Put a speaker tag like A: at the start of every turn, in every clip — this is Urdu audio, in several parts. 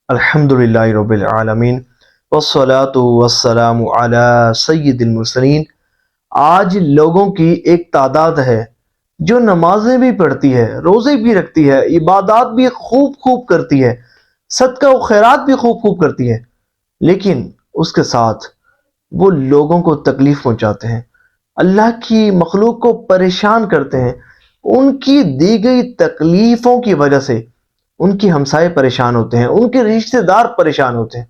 A: الحمدللہ رب العالمین والصلاة والسلام علی سید المرسلین۔ آج لوگوں کی ایک تعداد ہے جو نمازیں بھی پڑھتی ہے، روزے بھی رکھتی ہے، عبادات بھی خوب کرتی ہے، صدقہ و خیرات بھی خوب کرتی ہے، لیکن اس کے ساتھ وہ لوگوں کو تکلیف پہنچاتے ہیں، اللہ کی مخلوق کو پریشان کرتے ہیں۔ ان کی دی گئی تکلیفوں کی وجہ سے ان کی ہمسائے پریشان ہوتے ہیں، ان کے رشتہ دار پریشان ہوتے ہیں،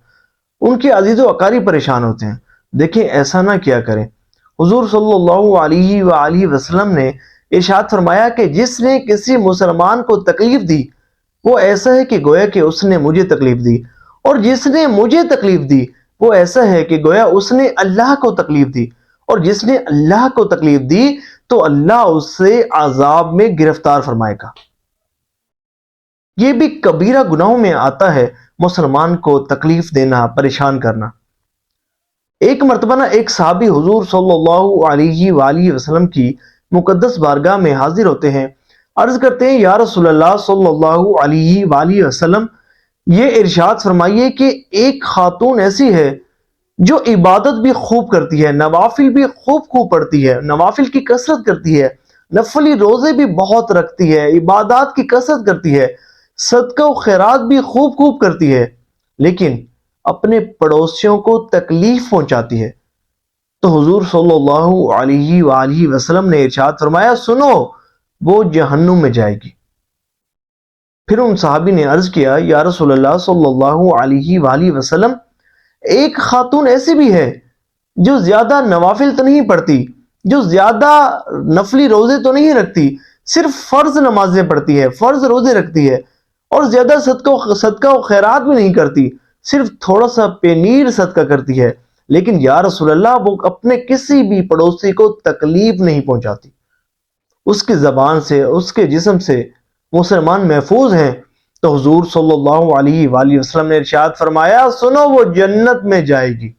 A: ان کے عزیز و اقارب پریشان ہوتے ہیں۔ دیکھیں، ایسا نہ کیا کریں۔ حضور صلی اللہ علیہ وآلہ وسلم نے ارشاد فرمایا کہ جس نے کسی مسلمان کو تکلیف دی وہ ایسا ہے کہ گویا کہ اس نے مجھے تکلیف دی، اور جس نے مجھے تکلیف دی وہ ایسا ہے کہ گویا اس نے اللہ کو تکلیف دی، اور جس نے اللہ کو تکلیف دی تو اللہ اسے عذاب میں گرفتار فرمائے گا۔ یہ بھی کبیرہ گناہوں میں آتا ہے مسلمان کو تکلیف دینا، پریشان کرنا۔ ایک مرتبہ ایک صحابی حضور صلی اللہ علیہ وآلہ وسلم کی مقدس بارگاہ میں حاضر ہوتے ہیں، عرض کرتے ہیں یا رسول اللہ صلی اللہ علیہ وآلہ وسلم، یہ ارشاد فرمائیے کہ ایک خاتون ایسی ہے جو عبادت بھی خوب کرتی ہے، نوافل بھی خوب پڑھتی ہے، نوافل کی کثرت کرتی ہے، نفلی روزے بھی بہت رکھتی ہے، عبادات کی کثرت کرتی ہے، صدقہ و خیرات بھی خوب کرتی ہے، لیکن اپنے پڑوسیوں کو تکلیف پہنچاتی ہے۔ تو حضور صلی اللہ علیہ وآلہ وسلم نے ارشاد فرمایا، سنو، وہ جہنم میں جائے گی۔ پھر ان صحابی نے عرض کیا یا رسول اللہ صلی اللہ علیہ وآلہ وسلم، ایک خاتون ایسی بھی ہے جو زیادہ نوافل تو نہیں پڑھتی، جو زیادہ نفلی روزے تو نہیں رکھتی، صرف فرض نمازیں پڑھتی ہے، فرض روزے رکھتی ہے، اور زیادہ صدقہ و خیرات بھی نہیں کرتی، صرف تھوڑا سا پنیر صدقہ کرتی ہے، لیکن یا رسول اللہ وہ اپنے کسی بھی پڑوسی کو تکلیف نہیں پہنچاتی، اس کی زبان سے، اس کے جسم سے مسلمان محفوظ ہیں۔ تو حضور صلی اللہ علیہ وآلہ وسلم نے ارشاد فرمایا، سنو، وہ جنت میں جائے گی۔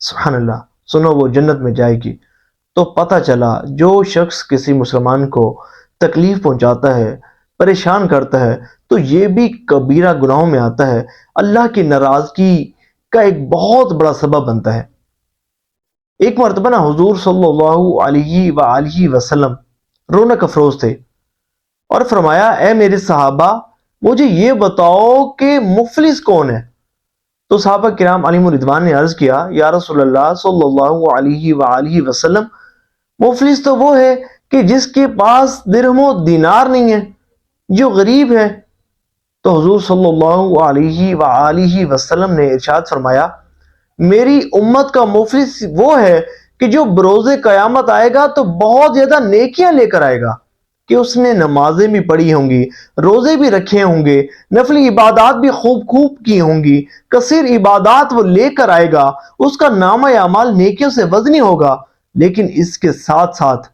A: سبحان اللہ، سنو، وہ جنت میں جائے گی۔ تو پتہ چلا جو شخص کسی مسلمان کو تکلیف پہنچاتا ہے، پریشان کرتا ہے، تو یہ بھی کبیرہ گناہوں میں آتا ہے، اللہ کی ناراضگی کا ایک بہت بڑا سبب بنتا ہے۔ ایک مرتبہ حضور صلی اللہ علیہ وآلہ وسلم رونق افروز تھے اور فرمایا، اے میرے صحابہ، مجھے یہ بتاؤ کہ مفلس کون ہے؟ تو صحابہ کرام علیہم الرضوان نے عرض کیا یا رسول اللہ صلی اللہ علیہ وآلہ وسلم، مفلس تو وہ ہے کہ جس کے پاس درہم و دینار نہیں ہے، جو غریب ہے۔ تو حضور صلی اللہ علیہ وآلہ وسلم نے ارشاد فرمایا، میری امت کا مفلس وہ ہے کہ جو بروز قیامت آئے گا تو بہت زیادہ نیکیاں لے کر آئے گا، کہ اس نے نمازیں بھی پڑھی ہوں گی، روزے بھی رکھے ہوں گے، نفلی عبادات بھی خوب کی ہوں گی، کثیر عبادات وہ لے کر آئے گا، اس کا نامہ اعمال نیکیوں سے وزنی ہوگا، لیکن اس کے ساتھ ساتھ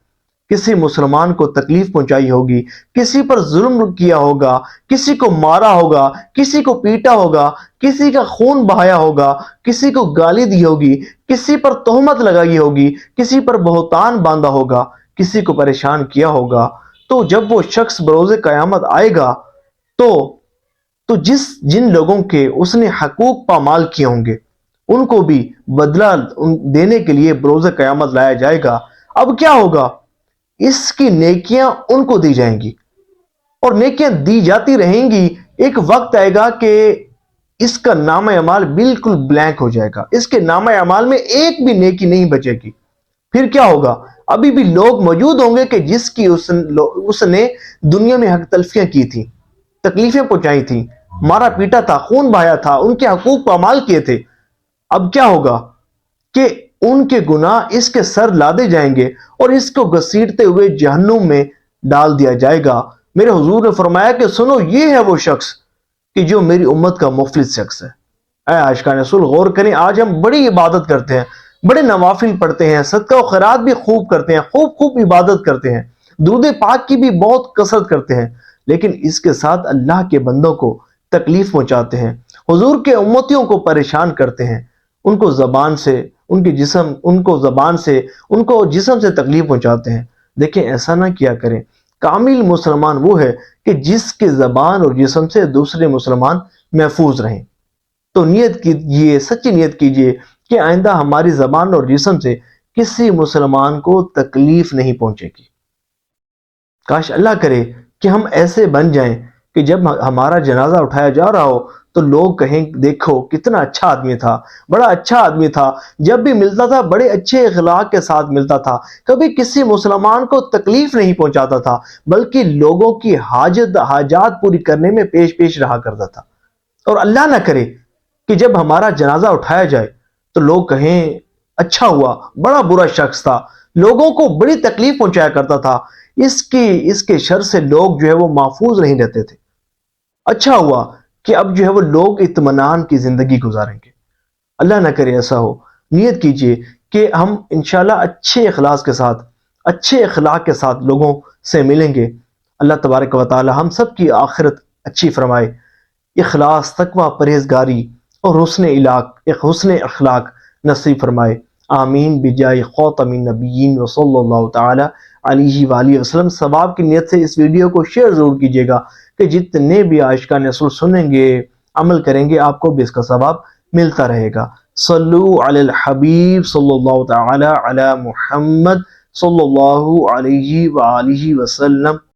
A: کسی مسلمان کو تکلیف پہنچائی ہوگی، کسی پر ظلم کیا ہوگا، کسی کو مارا ہوگا، کسی کو پیٹا ہوگا، کسی کا خون بہایا ہوگا، کسی کو گالی دی ہوگی، کسی پر تہمت لگائی ہوگی، کسی پر بہتان باندھا ہوگا، کسی کو پریشان کیا ہوگا، تو جب وہ شخص بروز قیامت آئے گا تو جن لوگوں کے اس نے حقوق پامال کیے ہوں گے ان کو بھی بدلہ دینے کے لیے بروز قیامت لایا جائے گا۔ اب کیا ہوگا؟ اس کی نیکیاں ان کو دی جائیں گی، اور نیکیاں دی جاتی رہیں گی۔ ایک وقت آئے گا کہ اس کا نامہ اعمال بالکل بلینک ہو جائے گا، اس کے نامہ اعمال میں ایک بھی نیکی نہیں بچے گی۔ پھر کیا ہوگا؟ ابھی بھی لوگ موجود ہوں گے کہ جس کی اس نے دنیا میں حق تلفیاں کی تھی، تکلیفیں پہنچائی تھیں، مارا پیٹا تھا، خون بہایا تھا، ان کے حقوق پامال کیے تھے۔ اب کیا ہوگا کہ ان کے گناہ اس کے سر لادے جائیں گے اور اس کو گھسیٹتے ہوئے جہنم میں ڈال دیا جائے گا۔ میرے حضور نے فرمایا کہ سنو، یہ ہے وہ شخص کہ جو میری امت کا مفلس شخص ہے۔ اے عاشقان رسول، غور کریں، آج ہم بڑی عبادت کرتے ہیں، بڑے نوافل پڑھتے ہیں، صدقہ و خیرات بھی خوب کرتے ہیں، خوب عبادت کرتے ہیں، درود پاک کی بھی بہت کثرت کرتے ہیں، لیکن اس کے ساتھ اللہ کے بندوں کو تکلیف پہنچاتے ہیں، حضور کے امتیوں کو پریشان کرتے ہیں، ان کو زبان سے، ان کو جسم سے تکلیف پہنچاتے ہیں۔ دیکھیں، ایسا نہ کیا کریں۔ کامل مسلمان وہ ہے کہ جس کے زبان اور جسم سے دوسرے مسلمان محفوظ رہیں۔ تو نیت کیجئے، سچی نیت کیجئے کہ آئندہ ہماری زبان اور جسم سے کسی مسلمان کو تکلیف نہیں پہنچے گی۔ کاش اللہ کرے کہ ہم ایسے بن جائیں کہ جب ہمارا جنازہ اٹھایا جا رہا ہو تو لوگ کہیں دیکھو کتنا اچھا آدمی تھا، بڑا اچھا آدمی تھا، جب بھی ملتا تھا بڑے اچھے اخلاق کے ساتھ ملتا تھا، کبھی کسی مسلمان کو تکلیف نہیں پہنچاتا تھا، بلکہ لوگوں کی حاجات پوری کرنے میں پیش رہا کرتا تھا۔ اور اللہ نہ کرے کہ جب ہمارا جنازہ اٹھایا جائے تو لوگ کہیں اچھا ہوا، بڑا برا شخص تھا، لوگوں کو بڑی تکلیف پہنچایا کرتا تھا، اس کے شر سے لوگ جو ہے وہ محفوظ نہیں رہتے تھے، اچھا ہوا کہ اب جو ہے وہ لوگ اطمینان کی زندگی گزاریں گے۔ اللہ نہ کرے ایسا ہو۔ نیت کیجئے کہ ہم انشاءاللہ اچھے اخلاق کے ساتھ لوگوں سے ملیں گے۔ اللہ تبارک و تعالی ہم سب کی آخرت اچھی فرمائے، اخلاص، تقوی، پرہیزگاری اور حسن اخلاق نصیب فرمائے۔ آمین بجائے خاتم النبیین وصلی اللہ تعالی علیہ وآلہ وسلم۔ ثواب کی نیت سے اس ویڈیو کو شیئر ضرور کیجیے گا کہ جتنے بھی عاشقان رسول سنیں گے، عمل کریں گے، آپ کو بھی اس کا ثواب ملتا رہے گا۔ صلو علی الحبیب صلی اللہ تعالی علی محمد صلی اللہ علیہ وآلہ وسلم۔